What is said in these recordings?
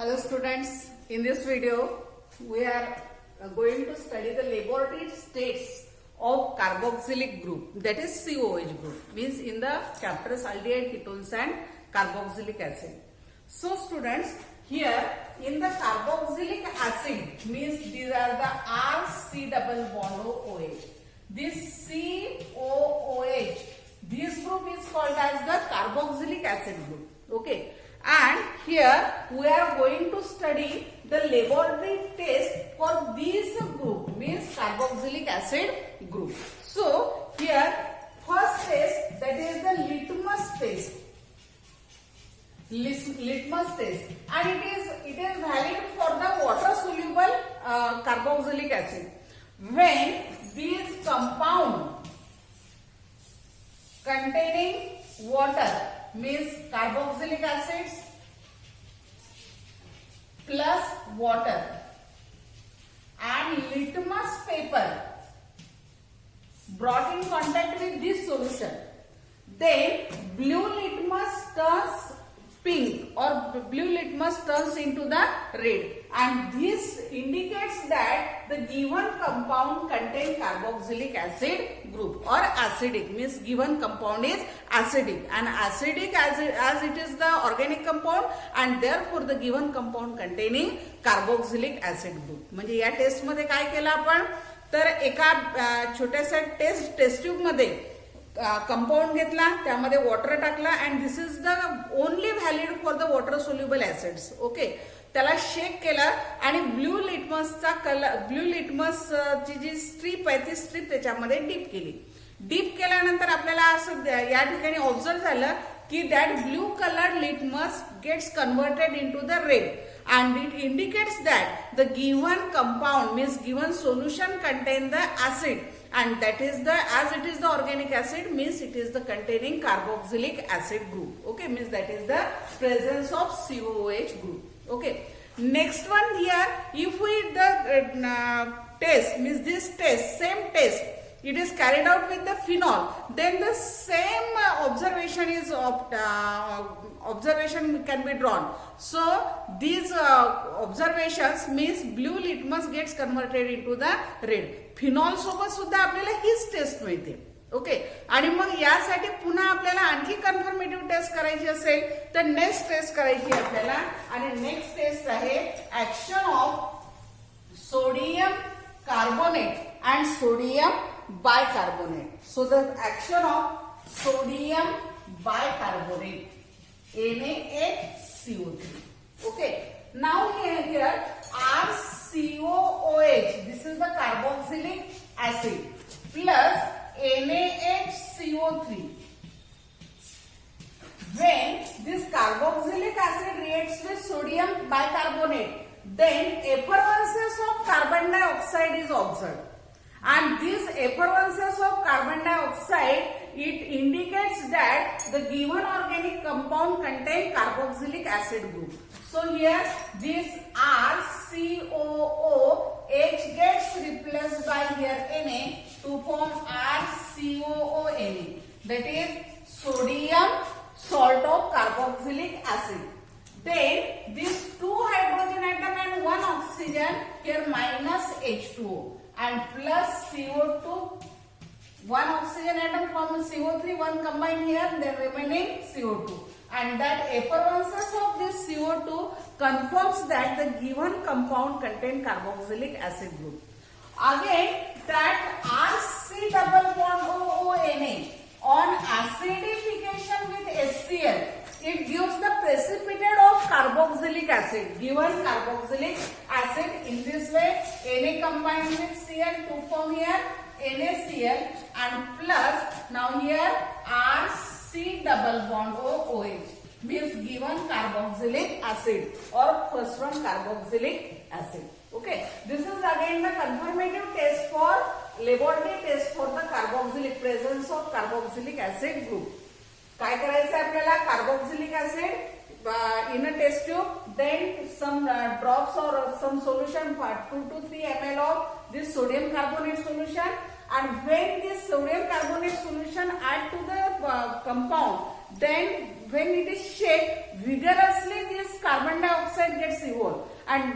Hello students, in this video we are going to study the laboratory states of carboxylic group, that is COH group, means in the chapters aldehyde, ketones and carboxylic acid. So students, here in the carboxylic acid means these are the RC double bond OH. This COOH, this group is called as the carboxylic acid group. Okay. And here we are going to study the laboratory test for this group, means carboxylic acid group. So here first test, that is the litmus test. Litmus test, and it is valid for the water soluble carboxylic acid. When these compound containing water, means carboxylic acids plus water and litmus paper brought in contact with this solution, then blue litmus turns pink or blue litmus turns into the red, and this indicates that the given compound contains carboxylic acid group or acidic, means given compound is acidic, and acidic as it is the organic compound, and therefore the given compound containing carboxylic acid group. म्हणजे या test मध्ये काय केलं आपण, तर एका छोट्याशा test tube मध्ये कंपाऊंड घेतला, त्यामध्ये वॉटर टाकला, and this is the only valid for the water soluble acids. Okay, त्याला शेक केलं आणि ब्ल्यू लिटमसचा कलर, ब्ल्यू लिटमस ची जी स्ट्रीप आहे ती स्ट्रीप त्याच्यामध्ये डीप केली. डीप केल्यानंतर आपल्याला असं या ठिकाणी ऑब्झर्व झालं की that blue colour litmus gets converted into the red, and it indicates that the given compound means given solution contain the acid, and that is the, as it is the organic acid, means it is the containing carboxylic acid group. Okay, means that is the presence of COOH group. Okay, next one here, if we the test means this test, same test, it is carried out with the phenol, then the same observation is observation can be drawn. So these observations means blue litmus gets converted into the red. Phenol सोबत सुद्धा आपल्याला हीच test मिळते. Okay, आणि मग यासाठी पुन्हा आपल्याला आणखी कन्फर्मेटिव्ह टेस्ट करायची असेल तर नेक्स्ट टेस्ट करायची आपल्याला, आणि नेक्स्ट टेस्ट आहे action of sodium carbonate and sodium bicarbonate. So the action of sodium bicarbonate, NaHCO3. Okay, now here RCOOH, this is the carboxylic acid, plus NaHCO3. When this carboxylic acid reacts with sodium bicarbonate, then effervescence of carbon dioxide is observed. And this effervescence of carbon dioxide, it indicates that the given organic compound contains carboxylic acid group. So here this RCOOH gets replaced by here Na to form RCOONA, that is sodium salt of carboxylic acid. Then these two hydrogen atom and one oxygen, here minus H2O. And plus CO2, one oxygen atom forms CO3, one combined here, then remaining CO2, and that effervescence of this CO2 confirms that the given compound contains carboxylic acid group. Again, that RC double bond OONA on acidification with HCl, it gives the precipitate of carboxylic acid. Given carboxylic acid, in this way Na combined with Cl to form here NaCl, and plus now here RC double bond OOH, means given carboxylic acid or first one carboxylic acid. Okay, this is again the confirmative test for laboratory test for the carboxylic presence of carboxylic acid group. काय करायचं आपल्याला, carboxylic acid in a test tube, then some drops or some solution, 2 to 3 ml of this sodium carbonate solution, and when this sodium carbonate solution add to the compound, then when it is shake vigorously, this carbon dioxide gets evolved, and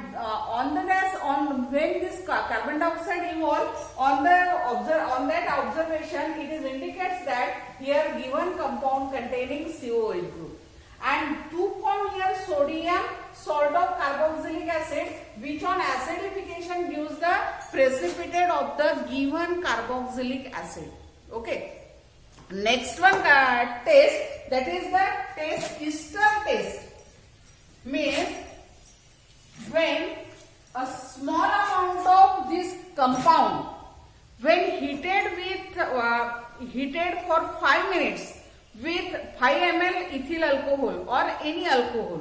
when this carbon dioxide evolves on that observation, it is indicates that here given compound containing COOH group, and to form here sodium salt of carboxylic acid, which on acidification gives the precipitate of the given carboxylic acid. Okay. Next one test, that is the test ester test, means when a small amount of this compound, when heated for 5 minutes with 5 ml ethyl alcohol or any alcohol,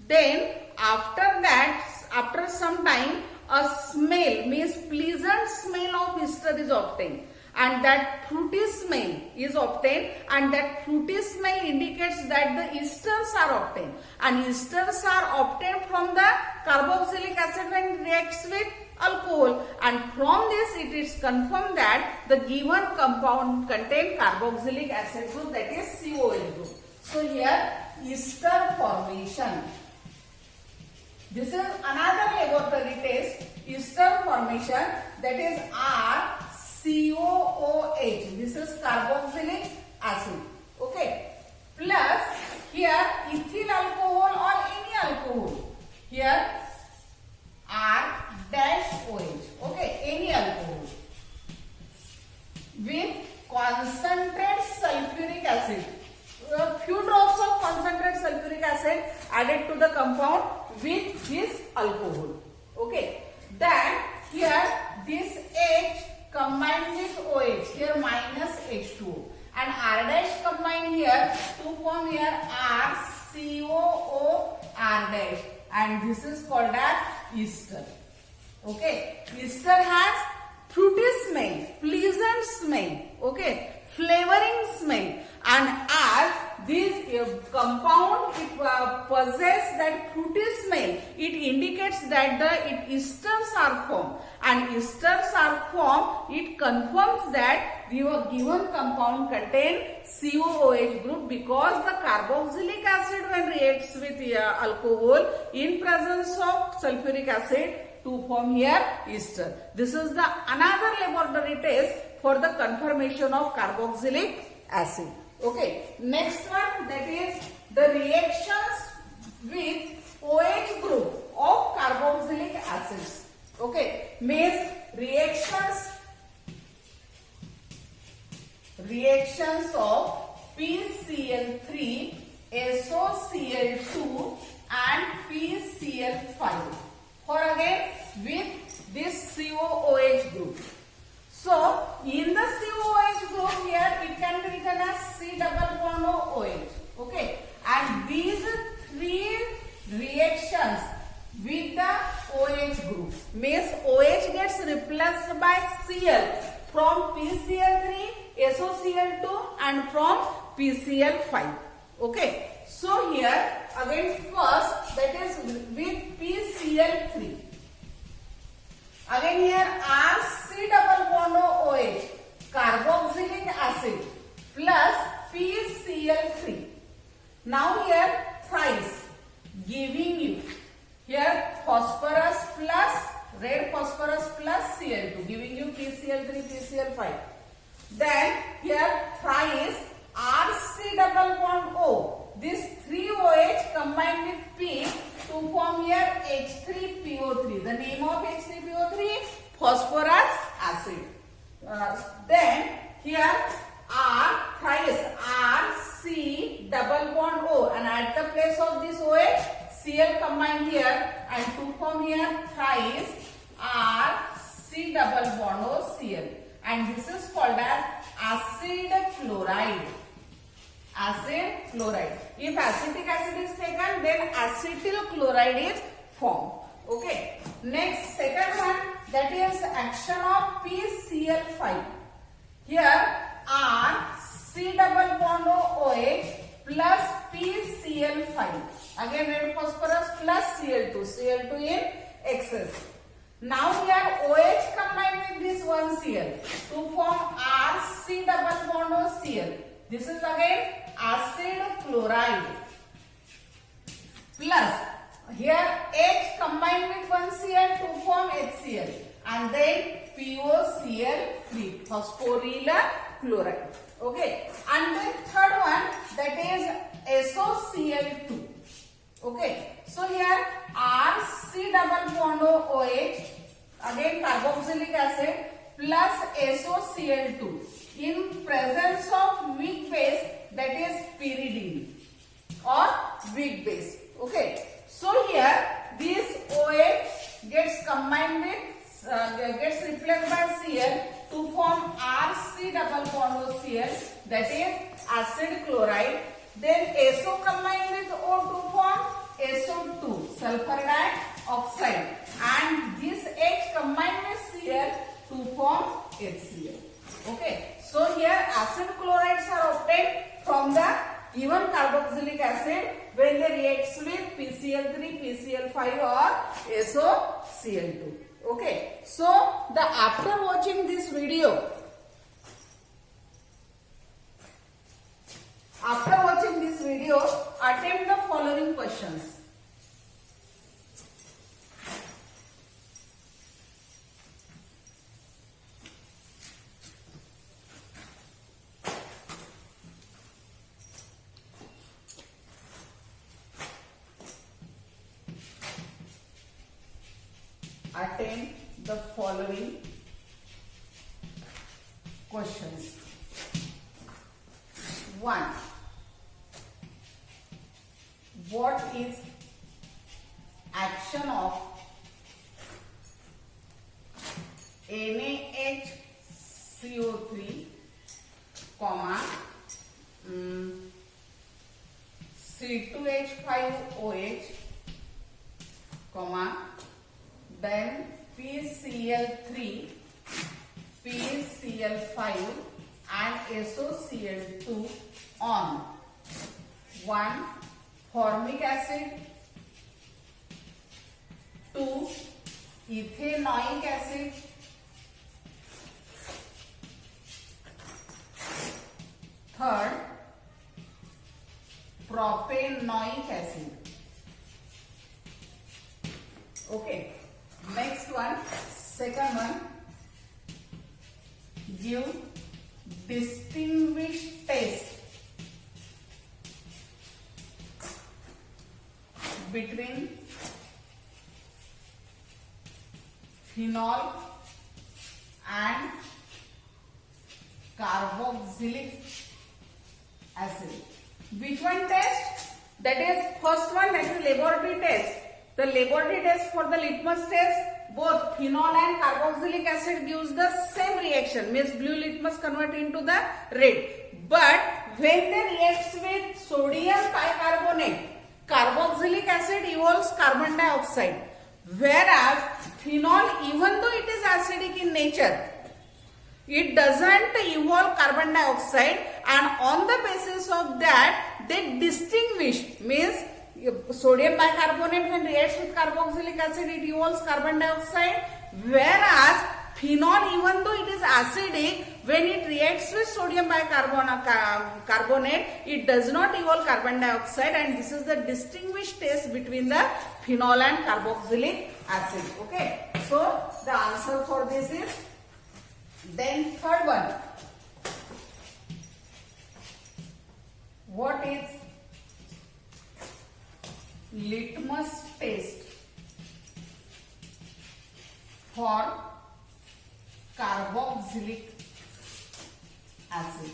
then after some time a smell, means pleasant smell of ester is obtained, and that fruity smell is obtained, and that fruity smell indicates that the esters are obtained, and esters are obtained from the carboxylic acid when it reacts with alcohol, and from this it is confirmed that the given compound contain carboxylic acid group, that is COOH group. So here ester formation. This is another laboratory test, ester formation, that is RCOOH. This is carboxylic acid. Okay. Plus here ethyl alcohol or any alcohol. Here R-OH. Okay, any alcohol with concentrated sulfuric acid. A few drops of concentrated sulfuric acid added to the compound with this alcohol. Okay. Then here this H combined with OH, here minus H2O, and R dash combined here to form here RCOO R dash, and this is called as ester. Okay. Ester has fruity smell, pleasant smell, okay, flavoring smell, and as this compound possess that fruity smell, it indicates that the esters are formed, and esters are formed, it confirms that the given compound contain COOH group, because the carboxylic acid when reacts with alcohol in presence of sulfuric acid to form here ester. This is the another laboratory test for the confirmation of carboxylic acid. Okay. Next one, that is the reactions with OH group of carboxylic acids. Okay. Means reactions of PCl3, SOCl2 and PCl5 for again with this COOH group. So in the COOH group here it can be written as C double bond OH. Okay, and these three reactions with the OH group means OH gets replaced by Cl from PCl3, SOCl2 and from PCl5. Okay, so here again first, that is with PCl3. Again here RC double bond OH, carboxylic acid plus PCl3. Now here thrice, giving you here phosphorus plus red phosphorus plus Cl2, giving you PCl3, PCl5. Then here thrice RC double bond O. This 3 OH combined with P to form here H3PO3. The name of H3PO3, phosphorus acid. Then here R thrice RC double bond O, and at the place of this OH Cl combined here, and to form here thrice RC double bond O Cl, and this is called as acid chloride. Acid chloride. If acetic acid is taken, then acetyl chloride is formed. Okay. Next, second one, that is action of PCl5. Here R C double bond OH plus PCl5. Again red phosphorus plus Cl2. Cl2 in excess. Now here OH combined with this one Cl to form RC double bond O Cl. This is again acid chloride plus here H combined with one Cl to form HCl and then POCl3, phosphoryl chloride. Okay, and then third one, that is SOCl2. Okay, so here RC double bond OH, again carboxylic acid plus SOCl2 in presence of weak base, that is pyridine or weak base. Okay, so here this OH gets combined with gets replaced by Cl to form RC double bond OCl, that is acid chloride. Then SO combined with O to form SO2, sulfur dioxide, and this H combined with Cl to form HCl. Okay, so here acid chlorides are obtained from the given carboxylic acid when they reacts with PCl3, PCl5 or SOCl2. Okay, so after watching this video, attempt the following questions. Attempt the following questions. 1. What is action of NaHCO3, C2H5OH, then PCl3, PCl5 and SOCl2 on 1. Formic acid, 2. Ethanoic acid, 3. Propanoic acid. Okay, next one, second one, give distinguished taste between phenol and carboxylic acid. Which one test? That is first one, that is laboratory test. The laboratory test for the litmus test, both phenol and carboxylic acid gives the same reaction, means blue litmus convert into the red. But when they reacts with sodium bicarbonate, carboxylic acid evolves carbon dioxide, whereas phenol, even though it is acidic in nature, it doesn't evolve carbon dioxide, and on the basis of that they distinguish, means sodium bicarbonate when reacts with carboxylic acid it evolves carbon dioxide, whereas phenol, even though it is acidic, when it reacts with sodium bicarbonate it does not evolve carbon dioxide, and this is the distinguished test between the phenol and carboxylic acid. Okay, so the answer for this is. Then third one, what is litmus test for carboxylic acid?